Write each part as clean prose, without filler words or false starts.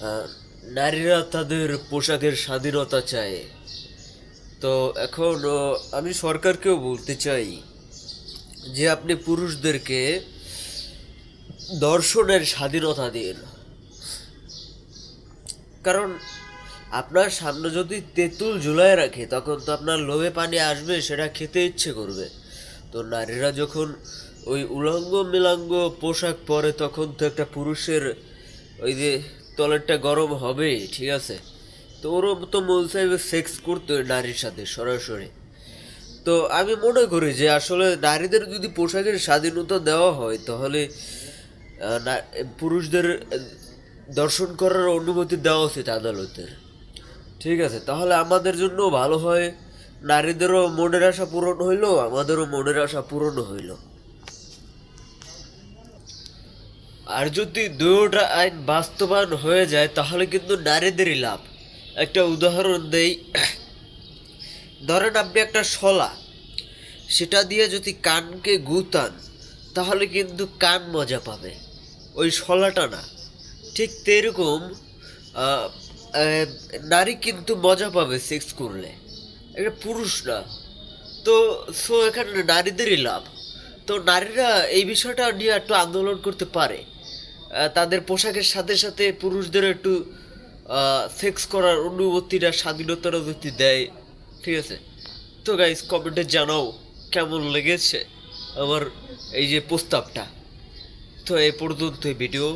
আহ, নারীরা তাদের পোশাকের স্বাধীনতা চায়। তো এখন আমি সরকারকেও বলতে চাই যে আপনি পুরুষদেরকে দর্শনের স্বাধীনতা দিন। কারণ আপনার সামনে যদি তেঁতুল ঝুলায় রাখে তখন তো আপনার লোভে পানি আসবে, সেটা খেতে ইচ্ছে করবে। তো নারীরা যখন ওই উলঙ্গ মিলাঙ্গ পোশাক পরে তখন তো একটা পুরুষের ওই যে তলেরটা গরম হবেই, ঠিক আছে? তো ওরও তো মন চাইবে সেক্স করতে ওই নারীর সাথে সরাসরি। তো আমি মনে করি যে আসলে নারীদের যদি পোশাকের স্বাধীনতা দেওয়া হয় তাহলে পুরুষদের দর্শন করার অনুমতি দেওয়া উচিত আদালতের। ঠিক আছে, তাহলে আমাদের জন্য ভালো হয়, নারীদেরও মনের আশা পূরণ হইলো, আমাদেরও মনের আশা পূরণ হইলো। আর যদি দুয়োটা আইন বাস্তবায়ন হয়ে যায় তাহলে কিন্তু নারীদেরই লাভ। একটা উদাহরণ দেই, ধরেন আপনি একটা শলা, সেটা দিয়ে যদি কানকে গুতান তাহলে কিন্তু কান মজা পাবে, ওই শলাটা না। ঠিক তেরকম আহ, আহ, নারী কিন্তু মজা পাবে সেক্স করলে, এটা পুরুষ না। তো এখানে নারীদেরই লাভ। তো নারীরা এই বিষয়টা নিয়ে একটু আন্দোলন করতে পারে, তাদের পোশাকের সাথে সাথে পুরুষদের একটু সেক্স করার অনুমতিটা স্বাধীনতাটা যদি দেয়। ঠিক আছে, তো গাইস কমেন্টে জানাও কেমন লেগেছে আমার এই যে প্রস্তাবটা। তো এই পর্যন্ত ভিডিও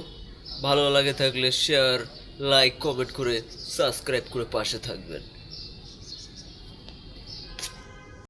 ভালো লাগে থাকলে শেয়ার, লাইক, কমেন্ট করে সাবস্ক্রাইব করে পাশে থাকবেন।